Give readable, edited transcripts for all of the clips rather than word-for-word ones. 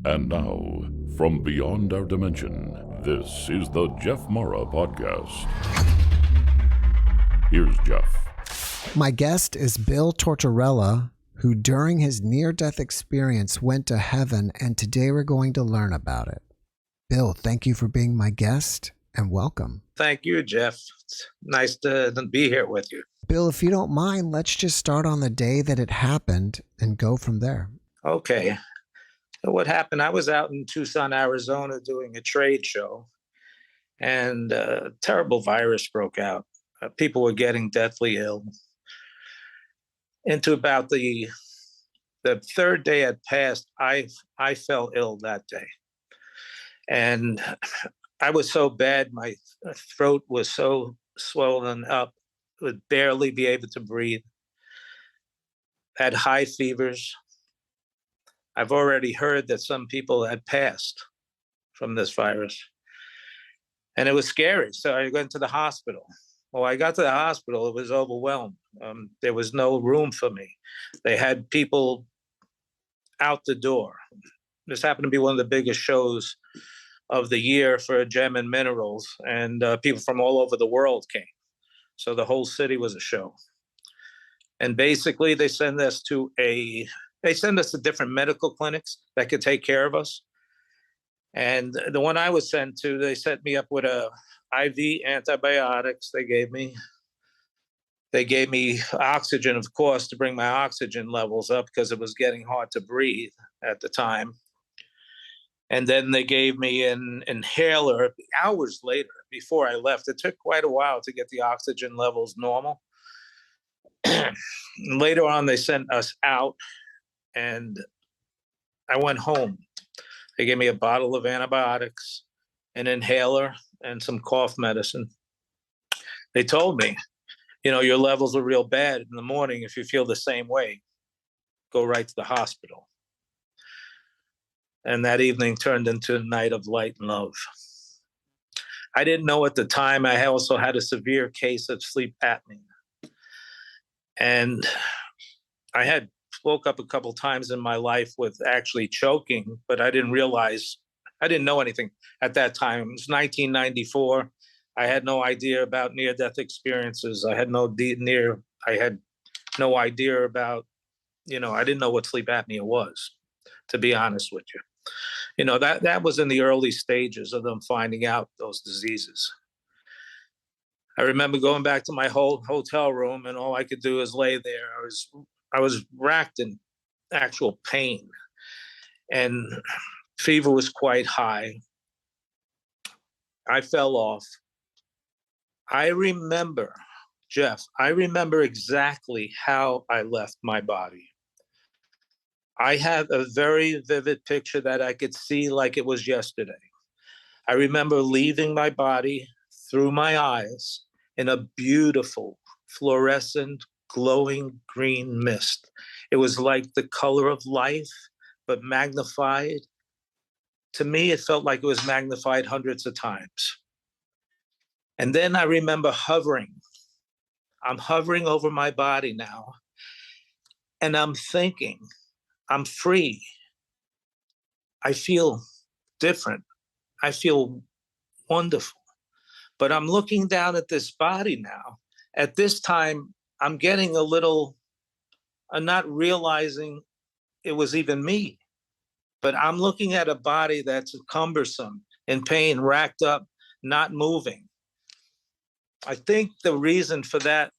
And now, from beyond our dimension, this is the JeffMara podcast. Here's Jeff. My guest is Bill Tortorella, who during his near-death experience went to heaven, and today we're going to learn about it. Bill, thank you for being my guest, and welcome. Thank you, Jeff. It's nice to be here with you. Bill, if you don't mind, let's just start on the day that it happened and go from there. Okay. So what happened, I was out in Tucson, Arizona doing a trade show, and a terrible virus broke out. People were getting deathly ill. Into about the third day had passed, I fell ill that day. And I was so bad, my throat was so swollen up, would barely be able to breathe, had high fevers. I've already heard that some people had passed from this virus. And it was scary. So I went to the hospital. Well, I got to the hospital, it was overwhelmed. There was no room for me. They had people out the door. This happened to be one of the biggest shows of the year for gem and minerals, and people from all over the world came. So the whole city was a show. And basically they send us to different medical clinics that could take care of us. And the one I was sent to, they set me up with a IV antibiotics they gave me. They gave me oxygen, of course, to bring my oxygen levels up because it was getting hard to breathe at the time. And then they gave me an inhaler hours later before I left. It took quite a while to get the oxygen levels normal. Later on, they sent us out, and I went home. They gave me a bottle of antibiotics, an inhaler, and some cough medicine. They told me, your levels are real bad in the morning. If you feel the same way, go right to the hospital. And that evening turned into a night of light and love. I didn't know at the time I also had a severe case of sleep apnea. And I had woke up a couple times in my life with actually choking, but I didn't know anything at that time. It was 1994. I had no idea about near-death experiences. I had no idea about, I didn't know what sleep apnea was, to be honest with you. That was in the early stages of them finding out those diseases. I remember going back to my whole hotel room, and all I could do is lay there. I was racked in actual pain, and fever was quite high. I fell off. I remember, Jeff, exactly how I left my body. I have a very vivid picture that I could see like it was yesterday. I remember leaving my body through my eyes in a beautiful, fluorescent, glowing green mist. It was like the color of life, but magnified. To me, it felt like it was magnified hundreds of times. And then I remember hovering. I'm hovering over my body now, and I'm thinking, I'm free. I feel different. I feel wonderful. But I'm looking down at this body now. At this time, I'm getting I'm not realizing it was even me. But I'm looking at a body that's cumbersome, in pain, racked up, not moving. I think the reason for that,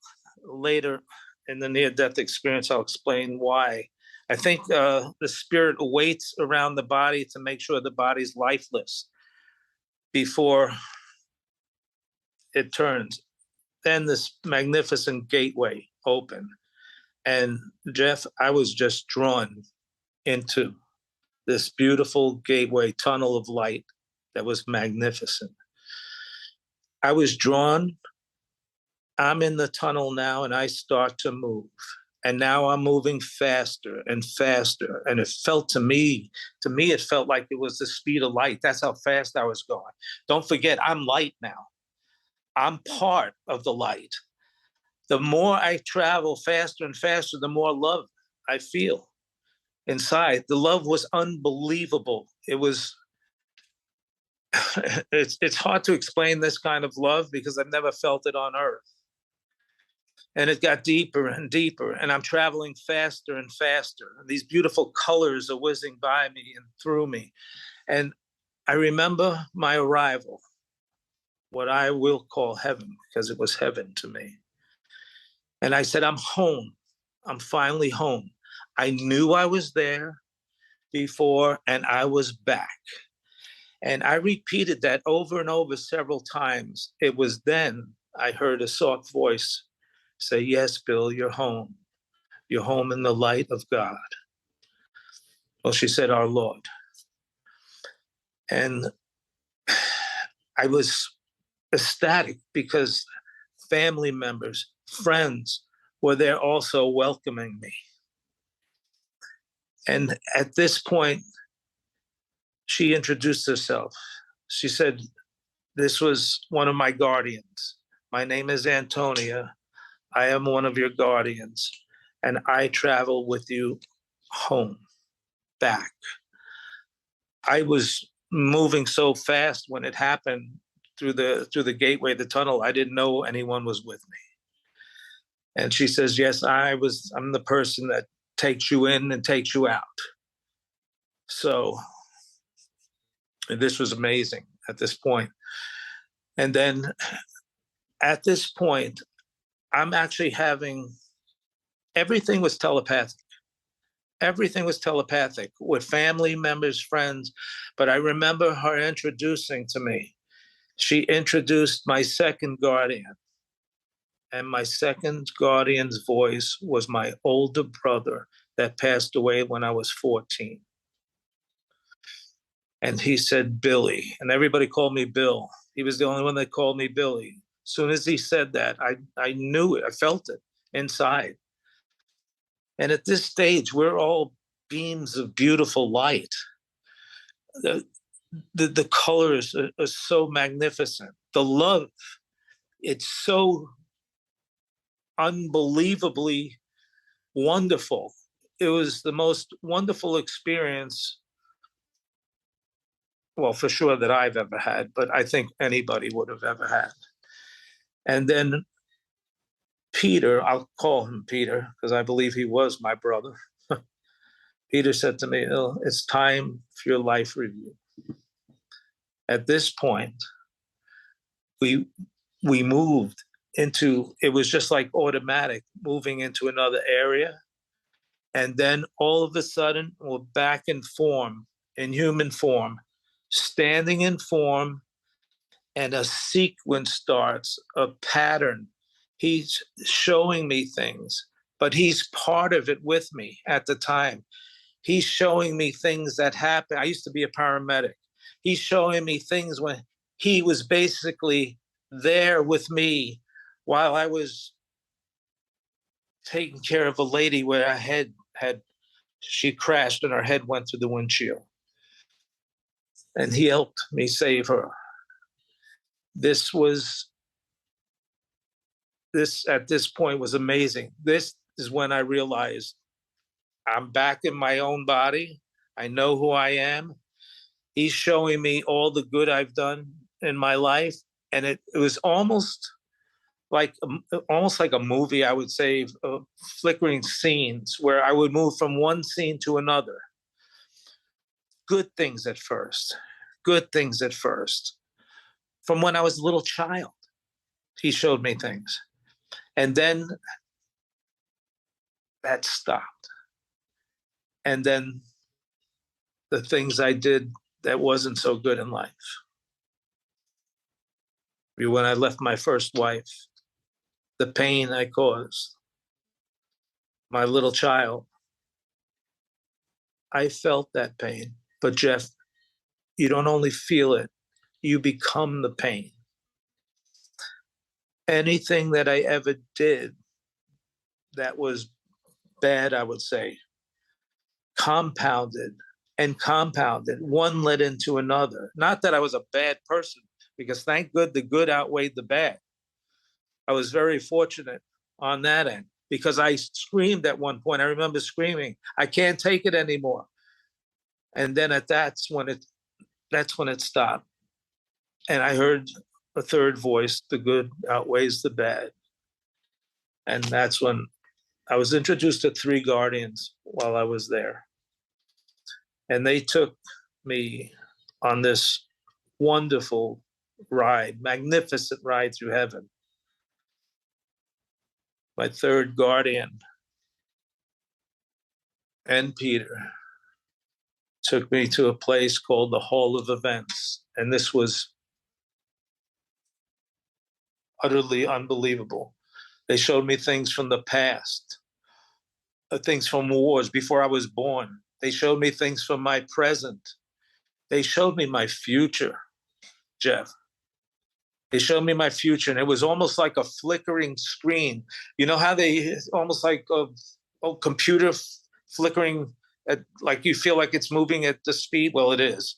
later in the near-death experience, I'll explain why. I think the spirit waits around the body to make sure the body's lifeless before it turns. Then this magnificent gateway opened. And Jeff, I was just drawn into this beautiful gateway tunnel of light that was magnificent. I was drawn. I'm in the tunnel now, and I start to move. And now I'm moving faster and faster. And it felt to me, it felt like it was the speed of light. That's how fast I was going. Don't forget, I'm light now. I'm part of the light. The more I travel faster and faster, the more love I feel. inside. The love was unbelievable. It was, it's hard to explain this kind of love because I've never felt it on earth. And it got deeper and deeper, and I'm traveling faster and faster. And these beautiful colors are whizzing by me and through me. And I remember my arrival, what I will call heaven, because it was heaven to me. And I said, I'm home. I'm finally home. I knew I was there before, and I was back. And I repeated that over and over several times. It was then I heard a soft voice say, yes, Bill, you're home. You're home in the light of God. Well, she said, our Lord. And I was ecstatic because family members, friends were there also welcoming me. And at this point, she introduced herself. She said, this was one of my guardians. My name is Antonia. I am one of your guardians, and I travel with you home, back. I was moving so fast when it happened through the gateway, the tunnel. I didn't know anyone was with me. And she says, yes, I'm the person that takes you in and takes you out. So this was amazing at this point. And then at this point, I'm actually everything was telepathic. Everything was telepathic with family members, friends. But I remember her introducing to me. She introduced my second guardian. And my second guardian's voice was my older brother that passed away when I was 14. And he said, Billy. And everybody called me Bill. He was the only one that called me Billy. As soon as he said that, I knew it. I felt it inside. And at this stage, we're all beams of beautiful light. The colors are so magnificent. The love, it's so unbelievably wonderful. It was the most wonderful experience, well, for sure, that I've ever had, but I think anybody would have ever had. And then Peter, I'll call him Peter because I believe he was my brother. Peter said to me, it's time for your life review. At this point, we moved into, it was just like automatic, moving into another area. And then all of a sudden, we're back in form, in human form, standing in form, and a sequence starts, a pattern. He's showing me things, but he's part of it with me at the time. He's showing me things that happen. I used to be a paramedic. He's showing me things when he was basically there with me while I was taking care of a lady where her head, she crashed and her head went through the windshield. And he helped me save her. This at this point was amazing. This is when I realized I'm back in my own body. I know who I am. He's showing me all the good I've done in my life. And it was almost like a movie, I would say, flickering scenes where I would move from one scene to another. Good things at first. From when I was a little child, he showed me things. And then that stopped. And then the things I did that wasn't so good in life. When I left my first wife, the pain I caused, my little child, I felt that pain. But Jeff, you don't only feel it, you become the pain. Anything that I ever did that was bad, I would say, compounded. One led into another. Not that I was a bad person, because thank God the good outweighed the bad. I was very fortunate on that end. because I screamed at one point. I remember screaming, I can't take it anymore. And then that's when it stopped. And I heard a third voice, the good outweighs the bad. And that's when I was introduced to 3 guardians while I was there. And they took me on this wonderful ride, magnificent ride through heaven. My 3rd guardian and Peter took me to a place called the Hall of Events. And this was utterly unbelievable. They showed me things from the past, things from wars before I was born. They showed me things from my present. They showed me my future, Jeff. They showed me my future, and it was almost like a flickering screen. You know how almost like a computer flickering, like you feel like it's moving at the speed? Well, it is.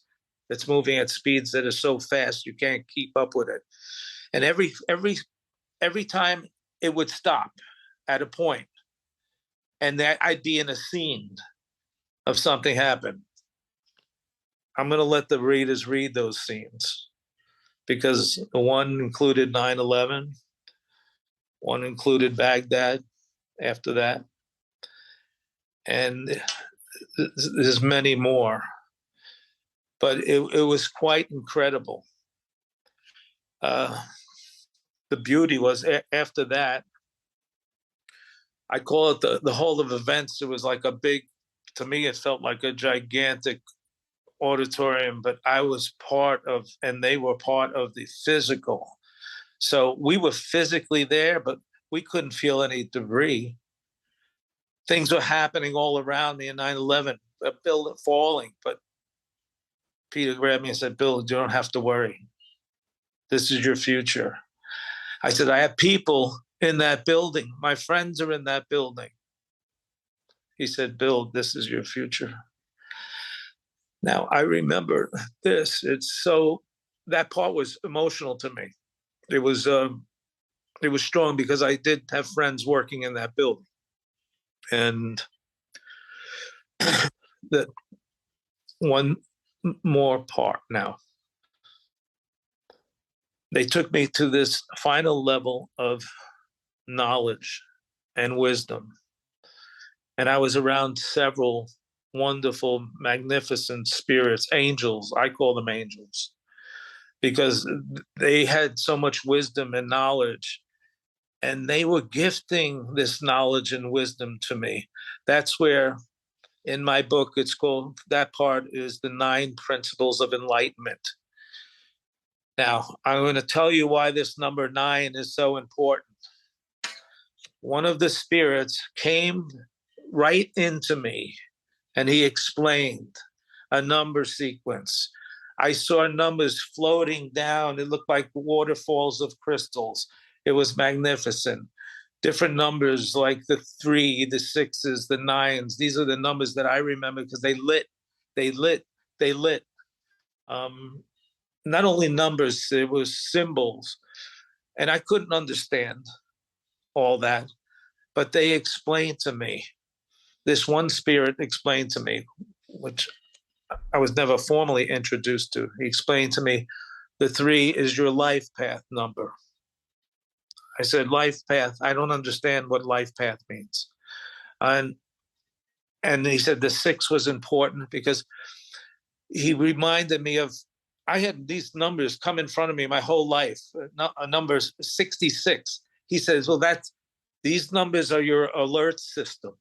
It's moving at speeds that are so fast you can't keep up with it. And every time it would stop at a point, and that I'd be in a scene of something happen. I'm going to let the readers read those scenes, because the one included 9/11, one included Baghdad after that, and there's many more. But it was quite incredible. The beauty was after that, I call it the Hall of Events. It was like to me, it felt like a gigantic auditorium, but I was part of, and they were part of the physical. So we were physically there, but we couldn't feel any debris. Things were happening all around me in 9/11, a building falling, but Peter grabbed me and said, Bill, you don't have to worry. This is your future. I said, I have people in that building. My friends are in that building. He said, Bill, this is your future. Now, I remember this. That part was emotional to me. It was strong because I did have friends working in that building. And that one more part now. They took me to this final level of knowledge and wisdom. And I was around several wonderful, magnificent spirits, angels. I call them angels, because they had so much wisdom and knowledge, and they were gifting this knowledge and wisdom to me. That's where, in my book, it's called, that part is the 9 principles of enlightenment. Now, I'm going to tell you why this number 9 is so important. One of the spirits came right into me, and he explained a number sequence. I saw numbers floating down. It looked like waterfalls of crystals. It was magnificent. Different numbers like the 3, the 6s, the 9s. These are the numbers that I remember because they lit. Not only numbers, it was symbols. And I couldn't understand all that, but they explained to me. This one spirit explained to me, which I was never formally introduced to. He explained to me, the 3 is your life path number. I said, life path? I don't understand what life path means. And he said the 6 was important because he reminded me of, I had these numbers come in front of me my whole life, number 66. He says, well, these numbers are your alert system.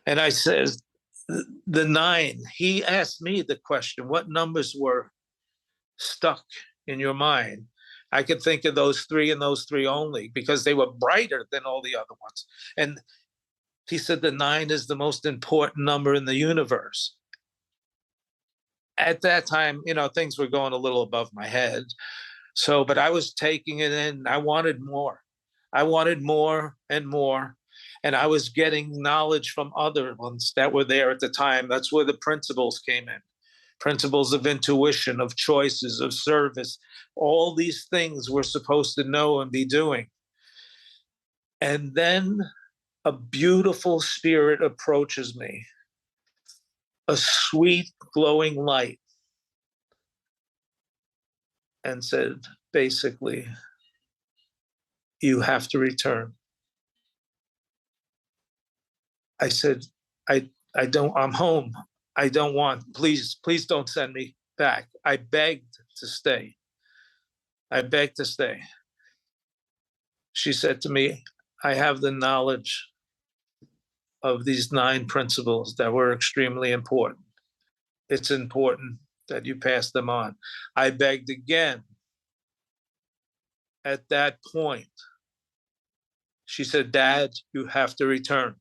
And I says, the 9, he asked me the question, what numbers were stuck in your mind? I could think of those 3 and those 3 only, because they were brighter than all the other ones. And he said the 9 is the most important number in the universe. At that time, things were going a little above my head. So, but I was taking it in. I wanted more. I wanted more and more. And I was getting knowledge from other ones that were there at the time. That's where the principles came in. Principles of intuition, of choices, of service. All these things we're supposed to know and be doing. And then a beautiful spirit approaches me, a sweet, glowing light, and said, basically, you have to return. I said, I don't, I'm home. I don't want, please don't send me back. I begged to stay. I begged to stay. She said to me, I have the knowledge of these 9 principles that were extremely important. It's important that you pass them on. I begged again. At that point, she said, Dad, you have to return.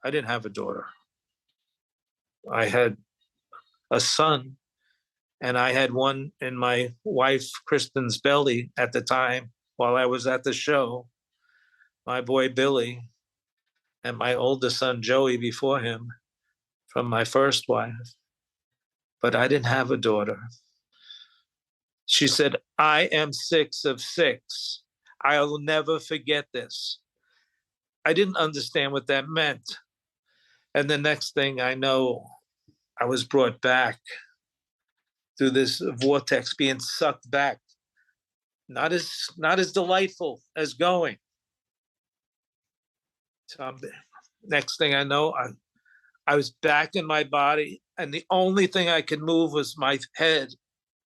I didn't have a daughter. I had a son, and I had one in my wife Kristen's belly at the time while I was at the show, my boy Billy, and my oldest son Joey before him from my first wife. But I didn't have a daughter. She said, I am 6 of 6. I'll never forget this. I didn't understand what that meant. And the next thing I know, I was brought back through this vortex, being sucked back. Not as delightful as going. So next thing I know, I was back in my body, and the only thing I could move was my head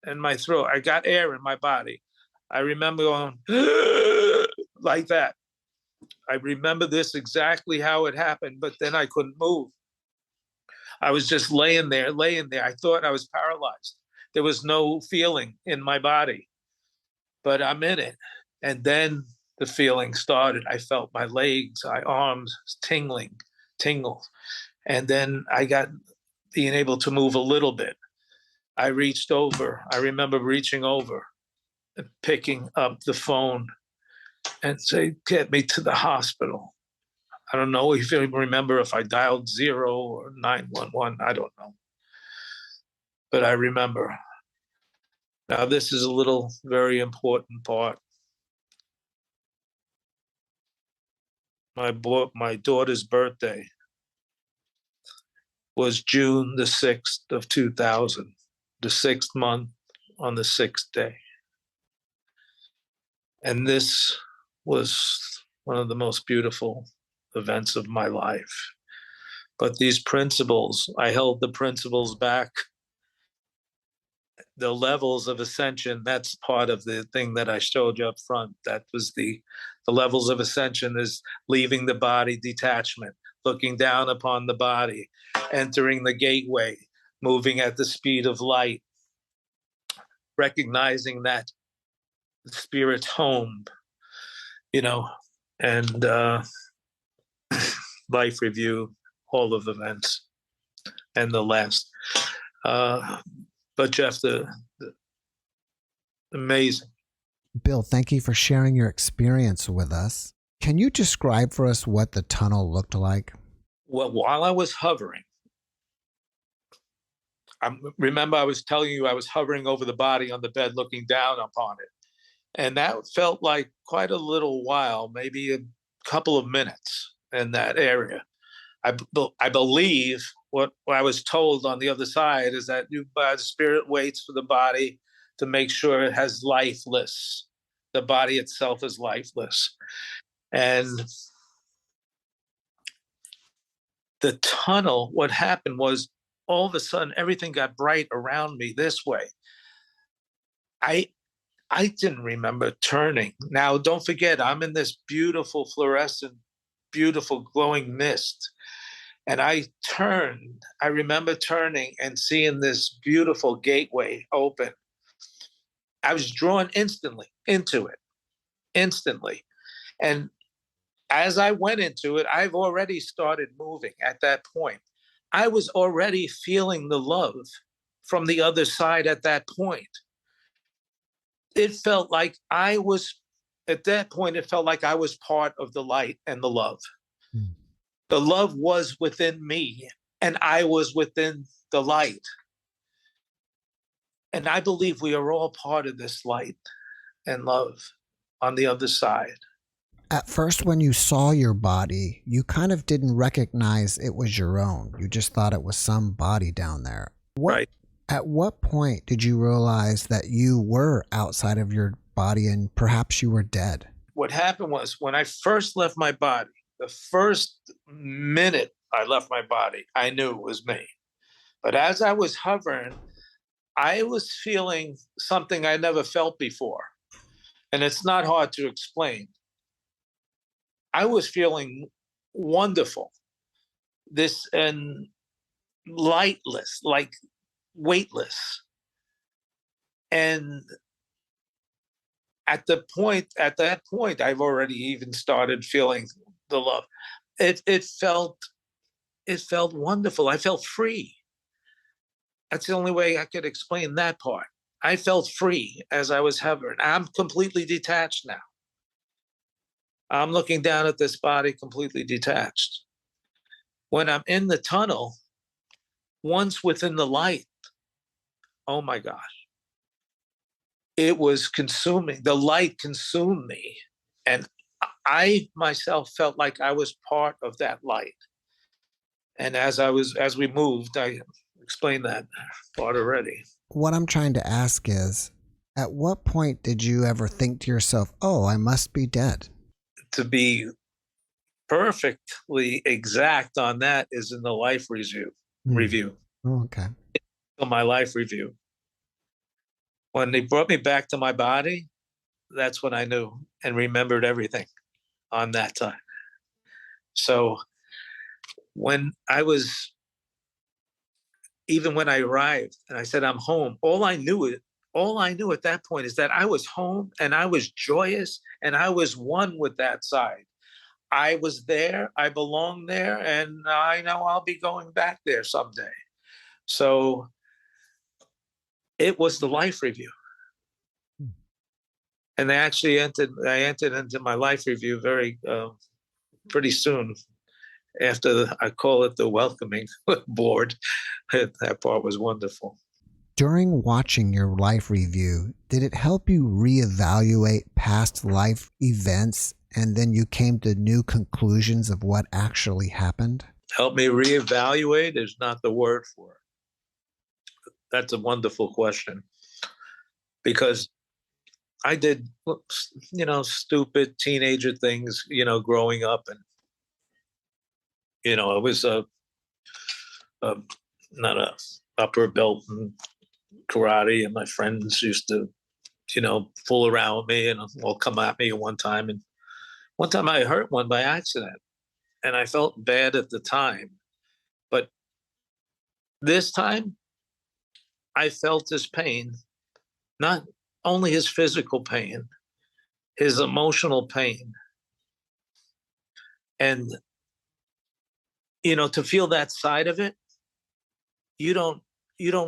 and my throat. I got air in my body. I remember going like that. I remember this exactly how it happened, but then I couldn't move. I was just laying there. I thought I was paralyzed. There was no feeling in my body, but I'm in it. And then the feeling started. I felt my legs, my arms tingle. And then I got being able to move a little bit. I reached over. I remember reaching over and picking up the phone and say, get me to the hospital. I don't know if you remember if I dialed 0 or 911. I don't know. But I remember. Now, this is a little very important part. My daughter's birthday was June the 6th of 2000, the 6th month on the 6th day. And this was one of the most beautiful events of my life. But these principles, I held the principles back. The levels of ascension, that's part of the thing that I showed you up front. That was the levels of ascension is leaving the body, detachment, looking down upon the body, entering the gateway, moving at the speed of light, recognizing that the spirit's home, and life review, all of events, and the last. But Jeff, the amazing. Bill, thank you for sharing your experience with us. Can you describe for us what the tunnel looked like? Well, while I was hovering, remember I was telling you I was hovering over the body on the bed, looking down upon it. And that felt like quite a little while, maybe a couple of minutes in that area. I believe what I was told on the other side is that the spirit waits for the body to make sure it has lifeless. The body itself is lifeless. And the tunnel, what happened was all of a sudden everything got bright around me this way. I didn't remember turning. Now, don't forget, I'm in this beautiful fluorescent, beautiful glowing mist. And I remember turning and seeing this beautiful gateway open. I was drawn instantly into it, instantly. And as I went into it, I've already started moving at that point. I was already feeling the love from the other side at that point. It felt like at that point, it felt like I was part of the light and the love. Mm. The love was within me, and I was within the light. And I believe we are all part of this light and love on the other side. At first, when you saw your body, you kind of didn't recognize it was your own. You just thought it was some body down there. Right. At what point did you realize that you were outside of your body and perhaps you were dead? What happened was when I first left my body, the first minute I left my body, I knew it was me. But as I was hovering, I was feeling something I never felt before. And it's not hard to explain. I was feeling wonderful. This and lightless, like weightless. And at that point, I've already even started feeling the love. It felt wonderful. I felt free. That's the only way I could explain that part. I felt free as I was hovering. I'm completely detached now. I'm looking down at this body completely detached. When I'm in the tunnel, once within the light, oh my gosh, it was consuming. The light consumed me. And I myself felt like I was part of that light. And as we moved, I explained that part already. What I'm trying to ask is, at what point did you ever think to yourself, oh, I must be dead? To be perfectly exact on that is in the life review. Oh, okay. My life review. When they brought me back to my body, that's when I knew and remembered everything on that time. So when I was, even when I arrived and I said, I'm home, all I knew at that point is that I was home and I was joyous and I was one with that side. I was there, I belong there, and I know I'll be going back there someday. So it was the life review. And I entered into my life review pretty soon after, I call it the welcoming board. That part was wonderful. During watching your life review, did it help you reevaluate past life events and then you came to new conclusions of what actually happened? Help me reevaluate is not the word for it. That's a wonderful question. Because I did, stupid teenager things, growing up. And, I was not a upper belt in karate. And my friends used to, fool around with me and all come at me one time. And one time I hurt one by accident. And I felt bad at the time. But this time, I felt his pain, not only his physical pain, his emotional pain. And, to feel that side of it, you don't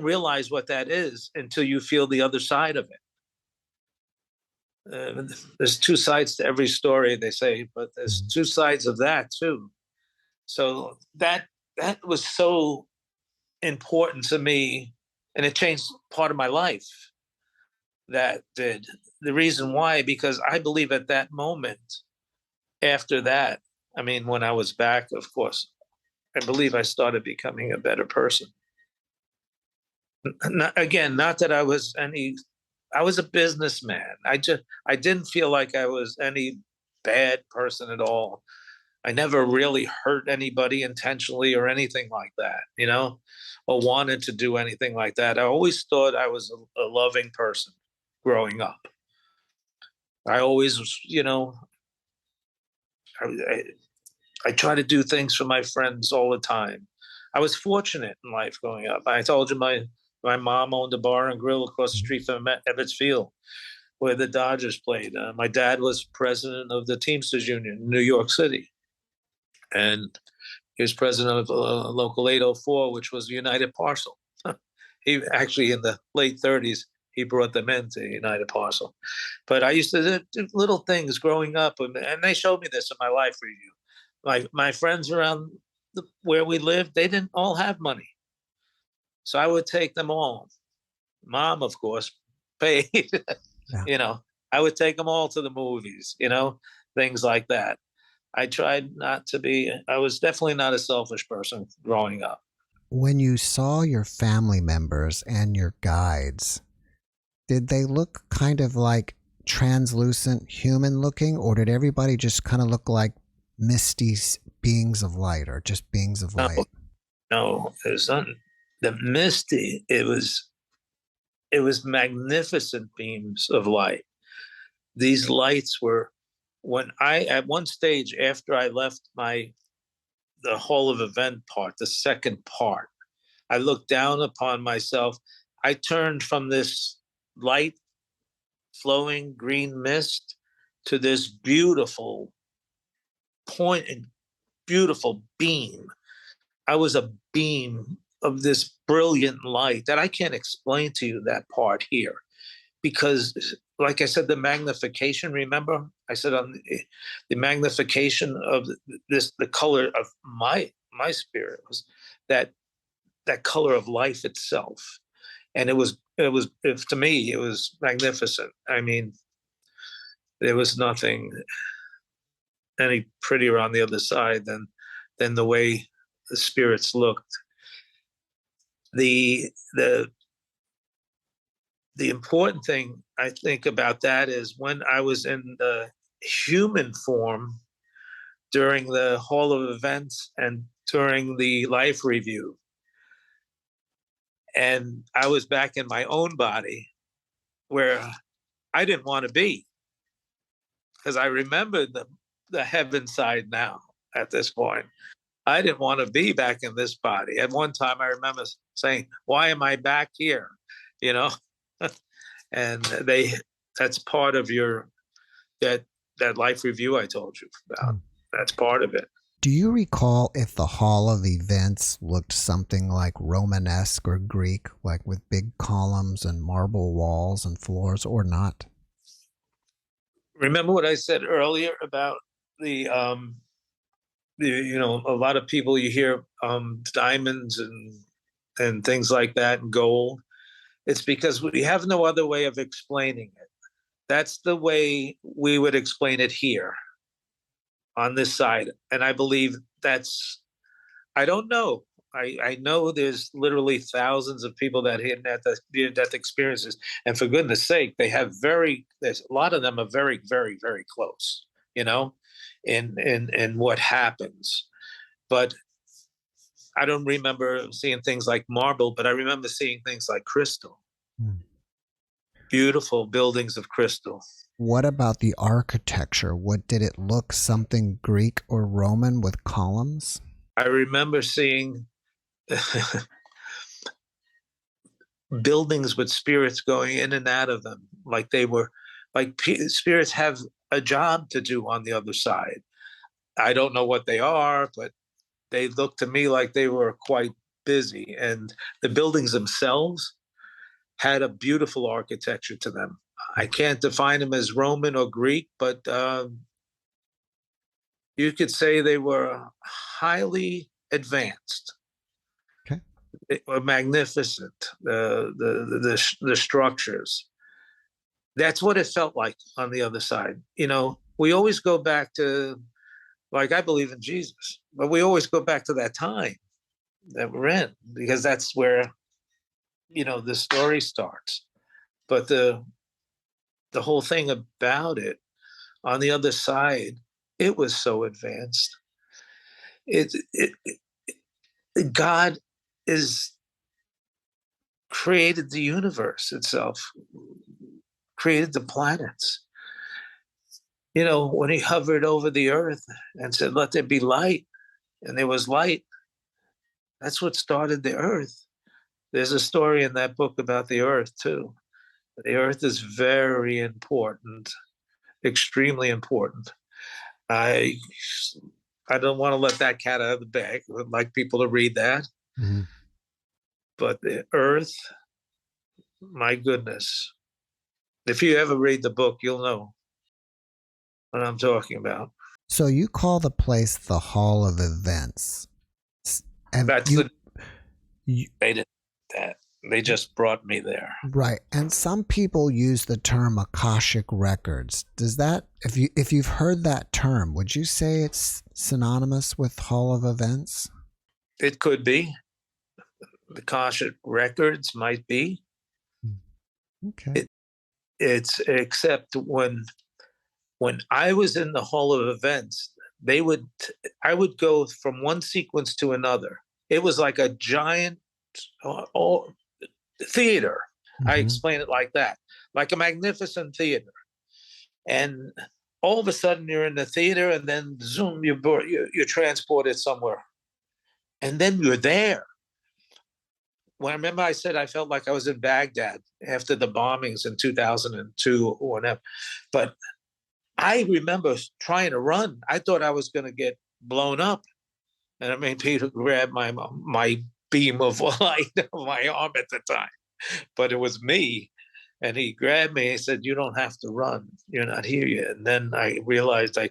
realize what that is until you feel the other side of it. There's two sides to every story, they say, but there's two sides of that too. So that was so important to me, and it changed part of my life. That did. The reason why, because I believe at that moment, after that, when I was back, of course, I believe I started becoming a better person. Not that I was a businessman. I didn't feel like I was any bad person at all. I never really hurt anybody intentionally or anything like that, or wanted to do anything like that. I always thought I was a loving person growing up. I always was, I try to do things for my friends all the time. I was fortunate in life growing up. I told you my mom owned a bar and grill across the street from Ebbets Field, where the Dodgers played. My dad was president of the Teamsters Union in New York City. And he was president of Local 804, which was United Parcel. He actually, in the late 30s, he brought them into United Parcel. But I used to do little things growing up, and they showed me this in my life review. My friends around where we lived, they didn't all have money. So I would take them all. Mom, of course, paid. Yeah. I would take them all to the movies. things like that. I tried not to be, I was definitely not a selfish person growing up. When you saw your family members and your guides, did they look kind of like translucent human looking, or did everybody just kind of look like misty beings of light, or just beings of light? No, it was not the misty. It was magnificent beams of light. These lights were, when I, at one stage after I left the Hall of Event part, the second part, I looked down upon myself. I turned from this light flowing green mist to this beautiful point and beautiful beam. I was a beam of this brilliant light that I can't explain to you that part here, because like I said, the magnification, remember I said on the magnification of the color of my spirit was that color of life itself. And it was to me, it was magnificent. I mean, there was nothing any prettier on the other side than the way the spirits looked. The important thing I think about that is when I was in the human form during the Hall of Events and during the life review, and I was back in my own body where I didn't want to be, because I remembered the heaven side now at this point. I didn't want to be back in this body. At one time, I remember saying, "Why am I back here?" You know, and that's part of that life review I told you about. That's part of it. Do you recall if the Hall of Events looked something like Romanesque or Greek, like with big columns and marble walls and floors, or not? Remember what I said earlier about the a lot of people, you hear diamonds and things like that, and gold. It's because we have no other way of explaining it. That's the way we would explain it here on this side. And I believe I don't know. I know there's literally thousands of people that had near-death experiences. And for goodness sake, there's a lot of them are very, very, very close, in what happens. But I don't remember seeing things like marble, but I remember seeing things like crystal. Beautiful buildings of crystal. What about the architecture? Did it look something Greek or Roman with columns? I remember seeing buildings with spirits going in and out of them, like they were like spirits have a job to do on the other side. I don't know what they are, but they looked to me like they were quite busy. And the buildings themselves had a beautiful architecture to them. I can't define them as Roman or Greek, but you could say they were highly advanced. Okay. They were magnificent. The structures. That's what it felt like on the other side. We always go back to, like, I believe in Jesus, but we always go back to that time that we're in, because that's where, the story starts. But the whole thing about it, on the other side, it was so advanced. God created the universe itself, created the planets. When he hovered over the earth and said, "Let there be light," and there was light, that's what started the earth. There's a story in that book about the earth too. The earth is very important, extremely important. I don't want to let that cat out of the bag. I would like people to read that. Mm-hmm. But the earth, my goodness. If you ever read the book, you'll know what I'm talking about. So you call the place the Hall of Events. That's you, they did that. They just brought me there. Right. And some people use the term Akashic Records. Does that, if you've heard that term, would you say it's synonymous with Hall of Events? It could be. The Akashic Records might be. Okay. It's except when I was in the Hall of Events, I would go from one sequence to another. It was like a giant theater. I explain it like that, like a magnificent theater. And all of a sudden you're in the theater, and then zoom, you're transported somewhere. And then you're there. When I remember I said I felt like I was in Baghdad after the bombings in 2002 or whatever. But I remember trying to run. I thought I was going to get blown up. And I mean, Peter grabbed my beam of light on my arm at the time. But it was me. And he grabbed me and said, "You don't have to run. You're not here yet." And then I realized, I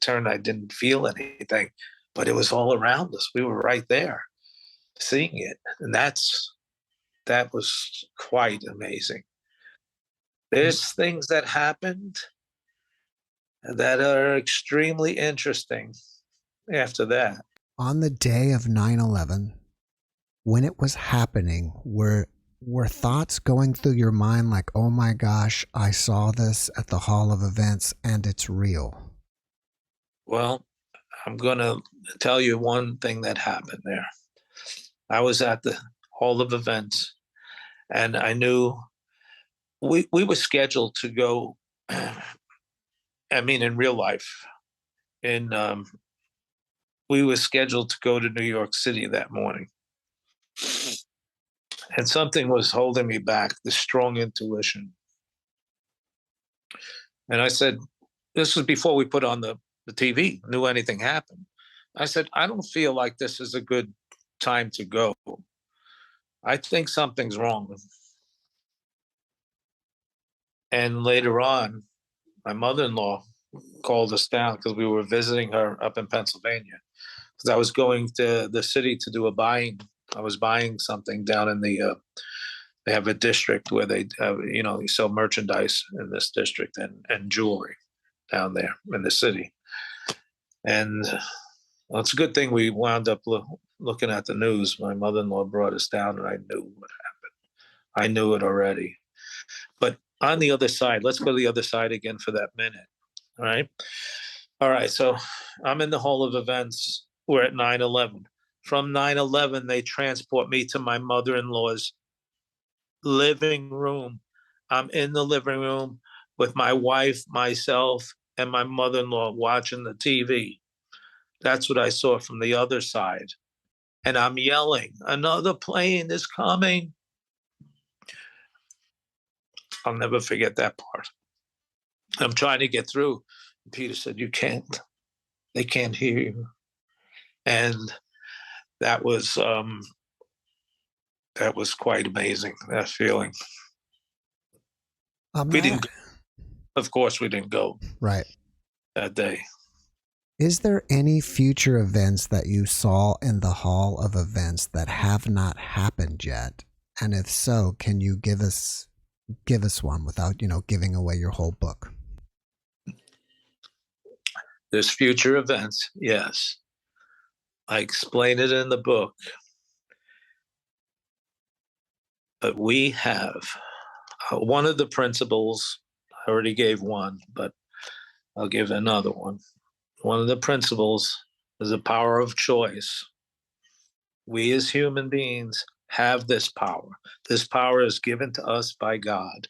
turned, I didn't feel anything, but it was all around us. We were right there seeing it. And that was quite amazing. There's things that happened that are extremely interesting after that. On the day of 9/11, when it was happening, were thoughts going through your mind like, oh my gosh, I saw this at the Hall of Events and it's real? Well, I'm going to tell you one thing that happened there. I was at the Hall of Events, and I knew we were scheduled to go, I mean, in real life, we were scheduled to go to New York City that morning. And something was holding me back, the strong intuition. And I said, this was before we put on the TV, knew anything happened. I said, I don't feel like this is a good time to go. I think something's wrong. And later on, my mother-in-law called us down because we were visiting her up in Pennsylvania. Because I was going to the city to do I was buying something down in they have a district where they, you sell merchandise in this district and jewelry down there in the city. And well, it's a good thing we wound up looking at the news. My mother-in-law brought us down, and I knew what happened. I knew it already. But on the other side, let's go to the other side again for that minute. All right. All right. So I'm in the Hall of Events. We're at 9/11. From 9/11, they transport me to my mother-in-law's living room. I'm in the living room with my wife, myself, and my mother-in-law watching the TV. That's what I saw from the other side. And I'm yelling, another plane is coming. I'll never forget that part. I'm trying to get through. Peter said, you can't. They can't hear you. And that was quite amazing, that feeling. We didn't, of course, we didn't go right that day. Is there any future events that you saw in the Hall of Events that have not happened yet? And if so, can you give us one without, giving away your whole book? There's future events, yes. I explain it in the book. But we have one of the principles. I already gave one, but I'll give another one. One of the principles is the power of choice. We as human beings have this power. This power is given to us by God.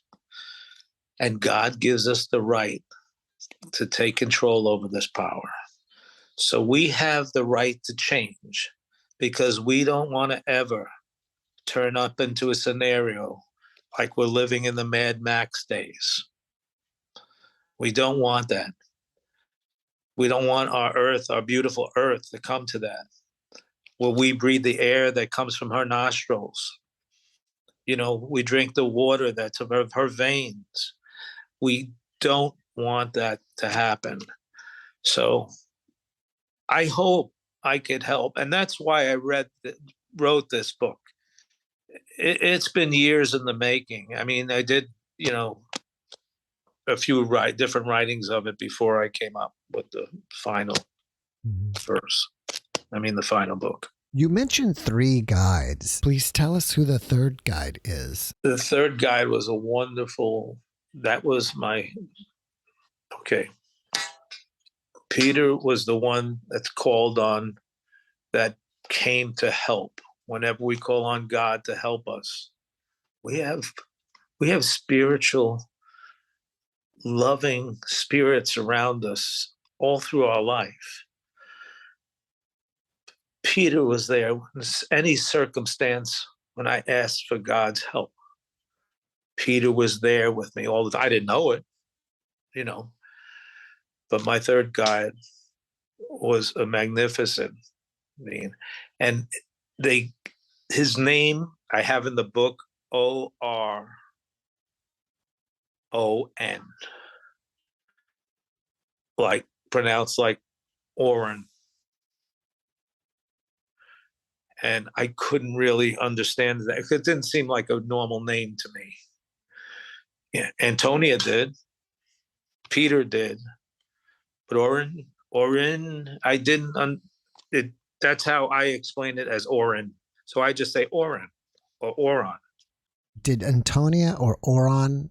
And God gives us the right to take control over this power. So we have the right to change, because we don't want to ever turn up into a scenario like we're living in the Mad Max days. We don't want that. We don't want our earth, our beautiful earth, to come to that, where we breathe the air that comes from her nostrils. We drink the water that's of her veins. We don't want that to happen. So I hope I could help. And that's why I wrote this book, It's been years in the making. I mean, I did, a few different writings of it before I came up with the final verse. The final book. You mentioned 3 guides. Please tell us who the 3rd guide is. The 3rd guide was that was okay. Peter was the one that's called on, that came to help. Whenever we call on God to help us, we have spiritual, loving spirits around us all through our life. Peter was there in any circumstance when I asked for God's help. Peter was there with me all the time. I didn't know it, but my 3rd guide was a magnificent being. And his name I have in the book, Oron, like pronounced like Oren. And I couldn't really understand that. It didn't seem like a normal name to me. Yeah, Antonia did. Peter did. But Oren, I didn't. That's how I explain it, as Oren. So I just say Oren or Oron. Did Antonia or Oron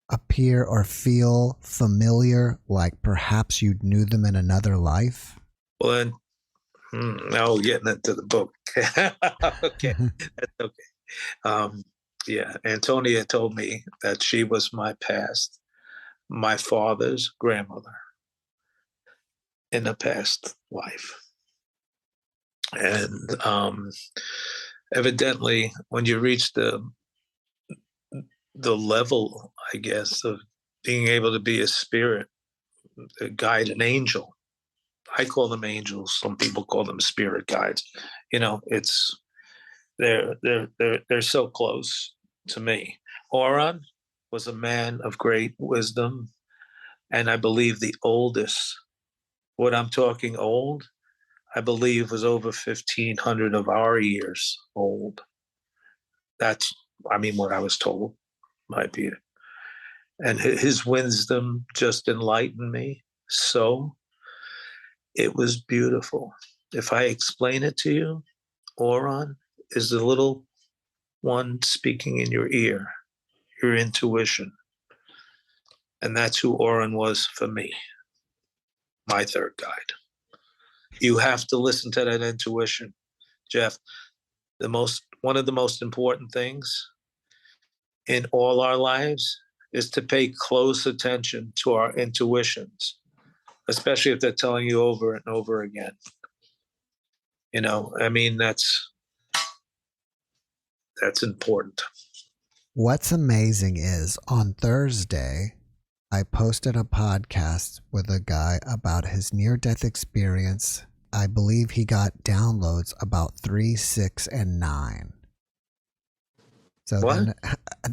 appear or feel familiar, like perhaps you knew them in another life? Well, then, now we're getting into the book. Okay, that's okay. Yeah, Antonia told me that she was my father's grandmother in a past life. And evidently, when you reach the level, I guess, of being able to be a spirit, a guide, an angel. I call them angels. Some people call them spirit guides. It's they're so close to me. Oron was a man of great wisdom, and I believe the oldest. What I'm talking old, I believe, was over 1,500 of our years old. That's, what I was told might be it. And his wisdom just enlightened me. So it was beautiful. If I explain it to you, Oron is the little one speaking in your ear, your intuition. And that's who Oron was for me, my 3rd guide. You have to listen to that intuition, Jeff. One of the most important things in all our lives is to pay close attention to our intuitions, especially if they're telling you over and over again. That's important. What's amazing is on Thursday, I posted a podcast with a guy about his near-death experience. I believe he got downloads about 3, 6, and 9. So what? then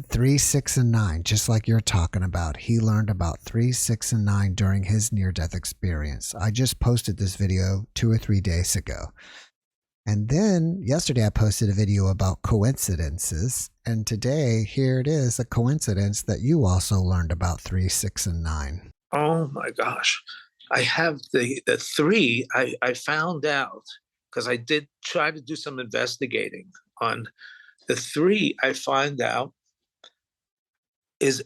3, 6, and 9, just like you're talking about. He learned about 3, 6, and 9 during his near-death experience. I just posted this video 2 or 3 days ago. And then yesterday I posted a video about coincidences. And today, here it is, a coincidence that you also learned about 3, 6, and 9. Oh my gosh. I have the 3. I found out, because I did try to do some investigating on the 3. I find out is,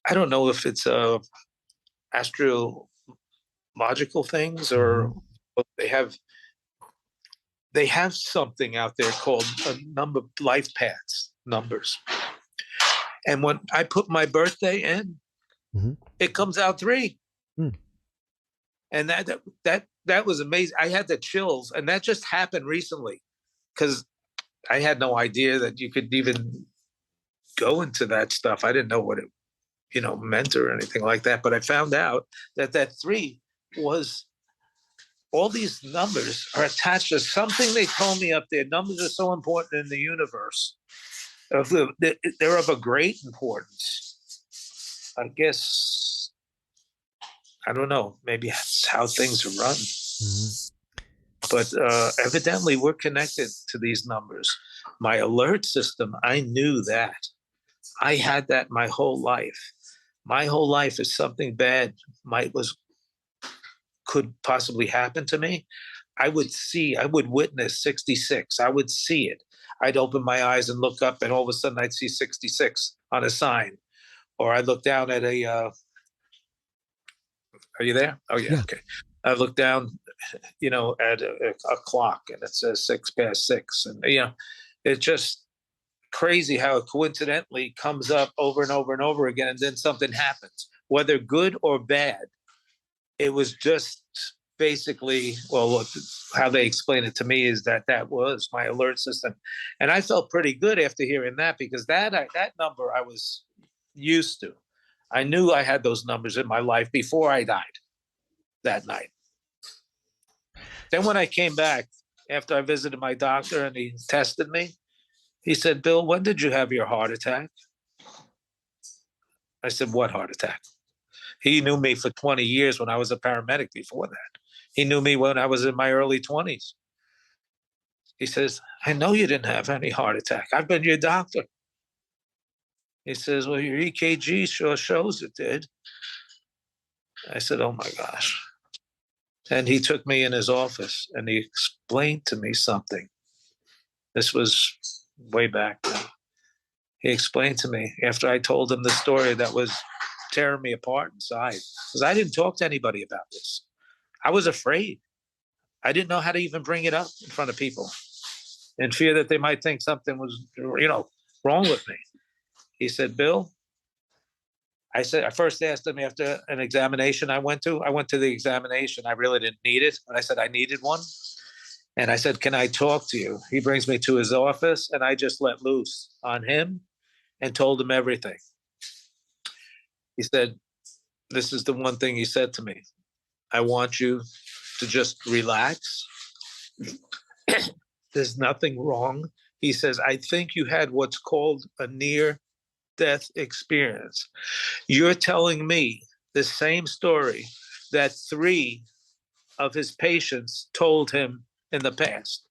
I don't know if it's astrological things or they have something out there called a number, life paths numbers. And when I put my birthday in, it comes out 3. And that was amazing. I had the chills, and that just happened recently, because I had no idea that you could even go into that stuff. I didn't know what it meant or anything like that. But I found out that 3 was, all these numbers are attached to something they told me up there. Numbers are so important in the universe. They're of a great importance. I guess, I don't know, maybe that's how things are run. But evidently we're connected to these numbers. my alert system, I knew that. I had that my whole life. My whole life is something bad could possibly happen to me. I would witness 66. I would see it. I'd open my eyes and look up, and all of a sudden I'd see 66 on a sign. Or I'd look down at are you there? Oh, yeah. Okay. I look down, at a clock, and it says 6 past 6. And, it's just crazy how it coincidentally comes up over and over and over again, and then something happens, whether good or bad. It was just basically, well, how they explained it to me is that was my alert system. And I felt pretty good after hearing that, because that number I was used to. I knew I had those numbers in my life before I died that night. Then when I came back, after I visited my doctor and he tested me, he said, "Bill, when did you have your heart attack?" I said, "What heart attack?" He knew me for 20 years when I was a paramedic before that. He knew me when I was in my early 20s. He says, "I know you didn't have any heart attack. I've been your doctor." He says, "Well, your EKG sure shows it did." I said, "Oh my gosh." And he took me in his office and he explained to me something. This was way back then. He explained to me, after I told him the story that was tearing me apart inside, because I didn't talk to anybody about this. I was afraid. I didn't know how to even bring it up in front of people, in fear that they might think something was, wrong with me. He said, "Bill," I first asked him after an examination I went to the examination. I really didn't need it. And I said, I needed one. And I said, "Can I talk to you?" He brings me to his office, and I just let loose on him and told him everything. He said, this is the one thing he said to me: "I want you to just relax. There's nothing wrong." He says, "I think you had what's called a near-death experience. You're telling me the same story that 3 of his patients told him in the past.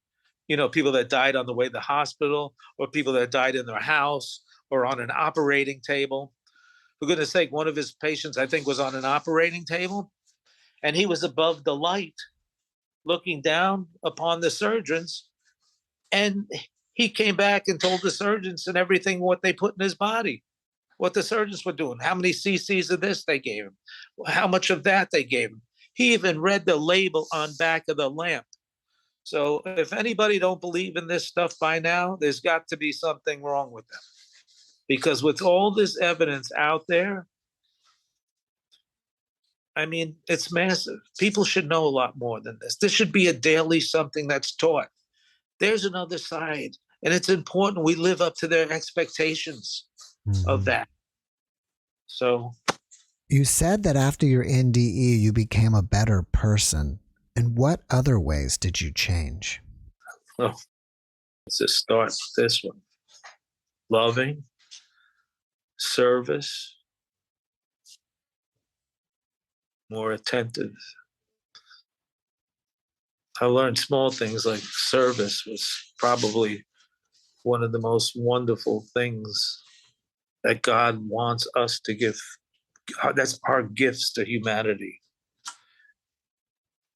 People that died on the way to the hospital, or people that died in their house, or on an operating table. For goodness sake, one of his patients, I think, was on an operating table, and he was above the light looking down upon the surgeons. And he came back and told the surgeons and everything what they put in his body, what the surgeons were doing, how many cc's of this they gave him, how much of that they gave him. He even read the label on back of the lamp. So if anybody don't believe in this stuff by now, there's got to be something wrong with them. Because with all this evidence out there, I mean, it's massive. People should know a lot more than this. This should be a daily something that's taught. There's another side, and it's important we live up to their expectations of that. So you said that after your NDE, you became a better person. In what other ways did you change? let's just start with this one. Loving, service, more attentive. I learned small things like service was probably one of the most wonderful things that God wants us to give. That's our gifts to humanity.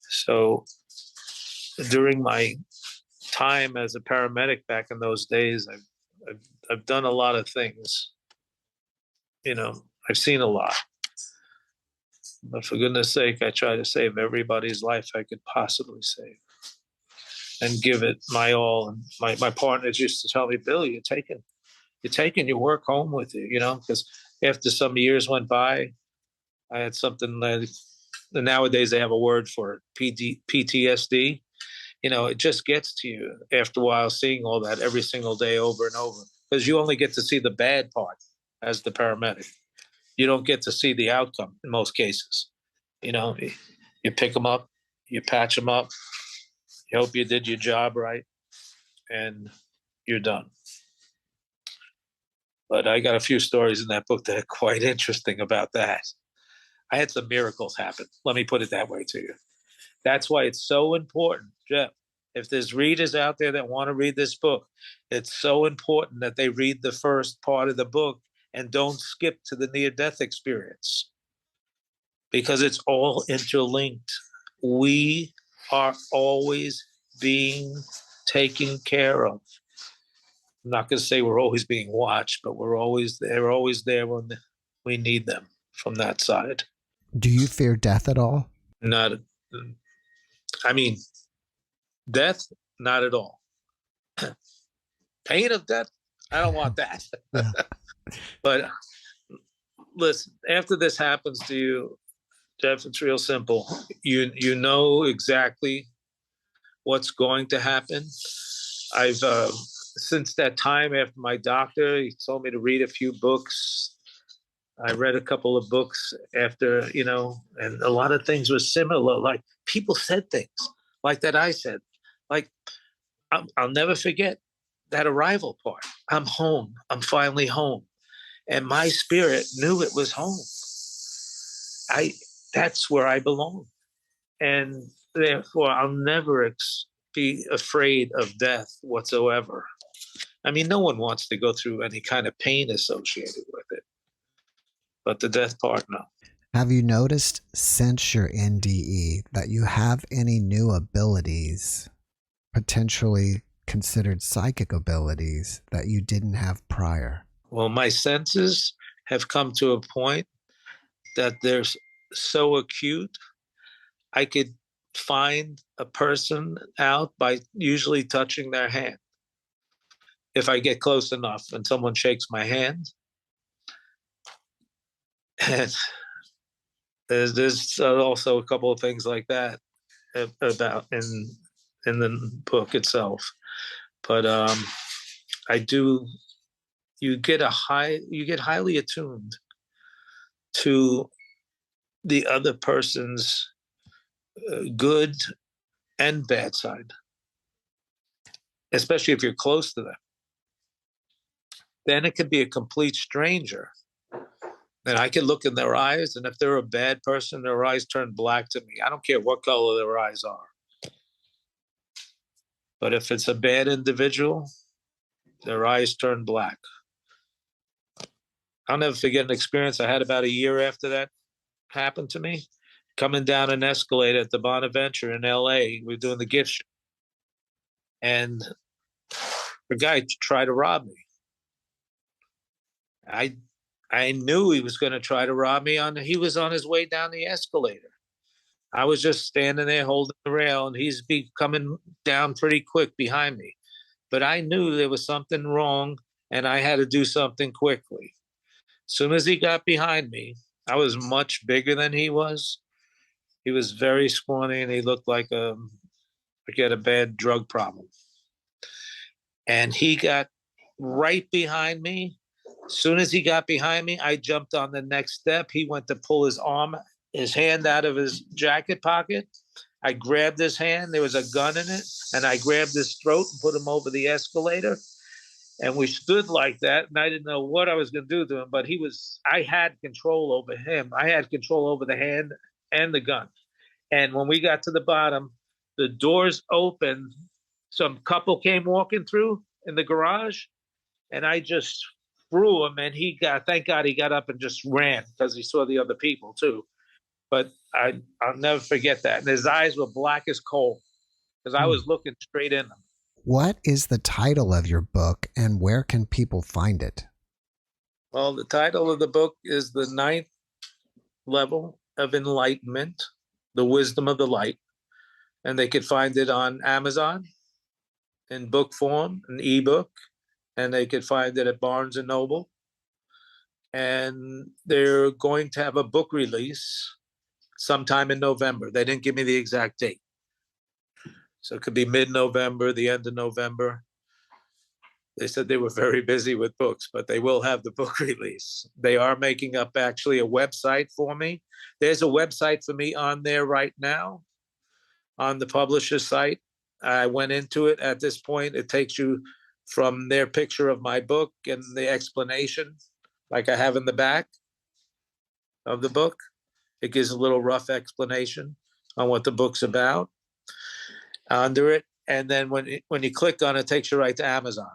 So during my time as a paramedic back in those days, I've done a lot of things. I've seen a lot. But for goodness sake, I try to save everybody's life I could possibly save and give it my all. And my partners used to tell me, "Bill, you're taking your work home with you," because after some years went by, I had something like, nowadays they have a word for it, PTSD. It just gets to you after a while, seeing all that every single day over and over, because you only get to see the bad part as the paramedic. You don't get to see the outcome in most cases. You pick them up, you patch them up, you hope you did your job right, and you're done. But I got a few stories in that book that are quite interesting about that. I had some miracles happen. Let me put it that way to you. That's why it's so important, Jeff. If there's readers out there that want to read this book, it's so important that they read the first part of the book and don't skip to the near-death experience, because it's all interlinked. We are always being taken care of. I'm not going to say we're always being watched, but they're always there when we need them from that side. Do you fear death at all? Not, I mean, death, not at all. Pain of death, I don't want that. Yeah. But listen, after this happens to you, Jeff, it's real simple. You know exactly what's going to happen. I've since that time, after my doctor, he told me to read a few books. I read a couple of books after, and a lot of things were similar. Like, people said things like that I said. Like, I'll never forget that arrival part. I'm home. I'm finally home. And my spirit knew it was home. That's where I belong. And therefore, I'll never be afraid of death whatsoever. I mean, no one wants to go through any kind of pain associated with it. But the death part, no. Have you noticed since your NDE that you have any new abilities, potentially considered psychic abilities, that you didn't have prior? Well, my senses have come to a point that they're so acute, I could find a person out by usually touching their hand. If I get close enough and someone shakes my hand, and there's also a couple of things like that about in the book itself. But you get highly attuned to the other person's good and bad side, especially if you're close to them. Then it could be a complete stranger, and I can look in their eyes, and if they're a bad person, their eyes turn black to me. I don't care what color their eyes are. But if it's a bad individual, their eyes turn black. I'll never forget an experience I had about a year after that happened to me. Coming down an escalator at the Bonaventure in LA, we were doing the gift shop, and a guy tried to rob me. I knew he was going to try to rob me. He was on his way down the escalator. I was just standing there holding the rail, and he's coming down pretty quick behind me. But I knew there was something wrong, and I had to do something quickly. As soon as he got behind me, I was much bigger than he was. He was very scrawny, and he looked like he had a bad drug problem. And he got right behind me. As soon as he got behind me, I jumped on the next step. He went to pull his hand out of his jacket pocket. I grabbed his hand. There was a gun in it. And I grabbed his throat and put him over the escalator. And we stood like that. And I didn't know what I was going to do to him. But I had control over him. I had control over the hand and the gun. And when we got to the bottom, the doors opened. Some couple came walking through in the garage. And I just threw him, and thank God he got up and just ran, because he saw the other people too. But I'll never forget that. And his eyes were black as coal, because I was looking straight in them. What is the title of your book, and where can people find it? Well, the title of the book is The Ninth Level of Enlightenment, The Wisdom of the Light. And they could find it on Amazon in book form, an ebook. And they could find it at Barnes & Noble. And they're going to have a book release sometime in November. They didn't give me the exact date. So it could be mid-November, the end of November. They said they were very busy with books, but they will have the book release. They are making up actually a website for me. There's a website for me on there right now, on the publisher's site. I went into it. At this point, it takes you from their picture of my book and the explanation, like I have in the back of the book. It gives a little rough explanation on what the book's about. Under it, and then when you click on it, it takes you right to Amazon.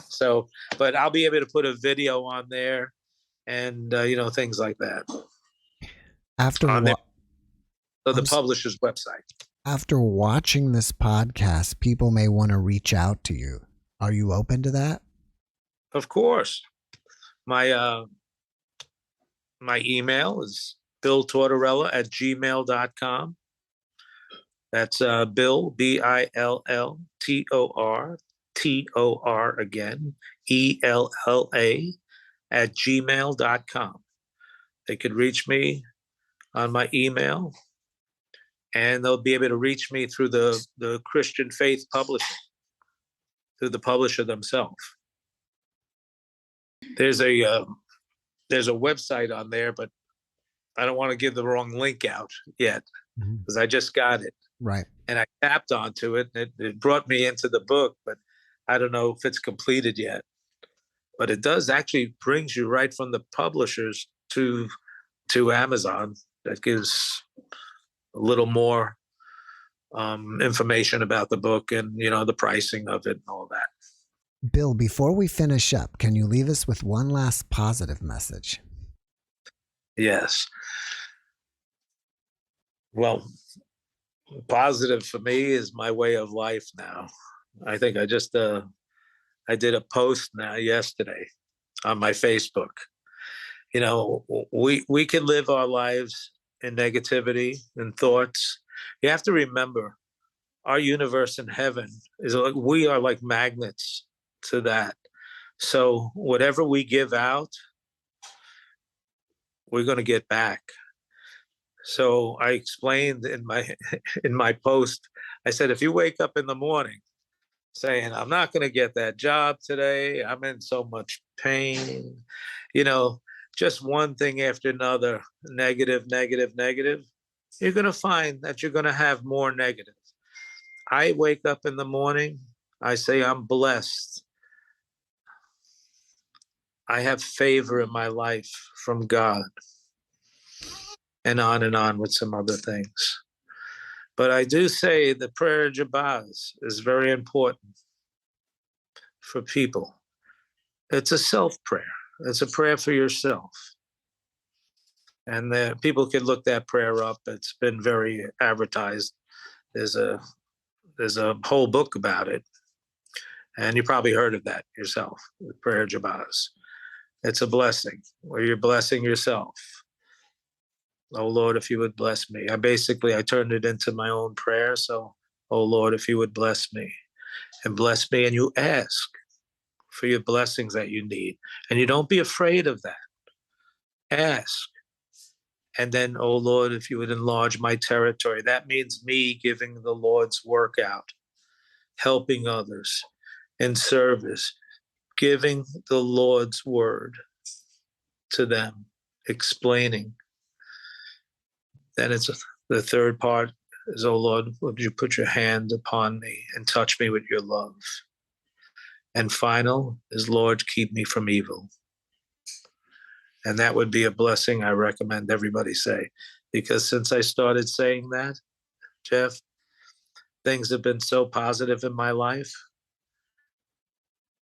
So, but I'll be able to put a video on there, and things like that. So the publisher's website. After watching this podcast, people may want to reach out to you. Are you open to that? Of course. My email is BillTortorella@gmail.com. That's Bill, BILLTOR again, ELLA @gmail.com. They could reach me on my email, and they'll be able to reach me through the Christian Faith Publishing, through the publisher themselves. There's a website on there, but I don't want to give the wrong link out yet, because I just got it. Right. And I tapped onto it, and it brought me into the book, but I don't know if it's completed yet. But it does actually brings you right from the publishers to Amazon. That gives a little more information about the book and, the pricing of it and all that. Bill, before we finish up, can you leave us with one last positive message? Yes. Well, positive for me is my way of life now. I think I just I did a post yesterday on my Facebook. We can live our lives in negativity and thoughts. You have to remember, our universe in heaven is we are like magnets to that. So whatever we give out, we're going to get back. So I explained in my post, I said, if you wake up in the morning saying, I'm not going to get that job today, I'm in so much pain, just one thing after another, negative, you're going to find that you're going to have more negative. I wake up in the morning, I say, I'm blessed. I have favor in my life from God. And on with some other things. But I do say the prayer of Jabez is very important for people. It's a self-prayer. It's a prayer for yourself. And people can look that prayer up. It's been very advertised. There's a whole book about it. And you probably heard of that yourself, the prayer of Jabez. It's a blessing where you're blessing yourself. Oh, Lord, if you would bless me. I turned it into my own prayer. So, oh, Lord, if you would bless me. And you ask for your blessings that you need. And you don't be afraid of that. Ask. And then, oh, Lord, if you would enlarge my territory. That means me giving the Lord's work out, helping others in service, giving the Lord's word to them, explaining. Then it's the third part is, oh Lord, would you put your hand upon me and touch me with your love? And final is, Lord, keep me from evil. And that would be a blessing I recommend everybody say. Because since I started saying that, Jeff, things have been so positive in my life.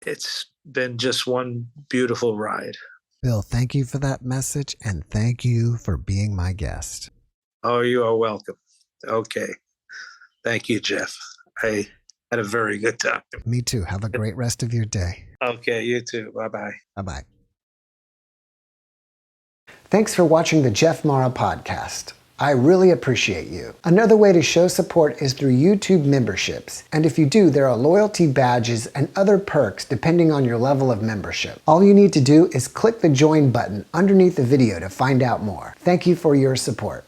It's been just one beautiful ride. Bill, thank you for that message, and thank you for being my guest. Oh, you are welcome. Okay. Thank you, Jeff. I had a very good time. Me too. Have a great rest of your day. Okay, you too. Bye-bye. Bye-bye. Thanks for watching the JeffMara podcast. I really appreciate you. Another way to show support is through YouTube memberships. And if you do, there are loyalty badges and other perks depending on your level of membership. All you need to do is click the join button underneath the video to find out more. Thank you for your support.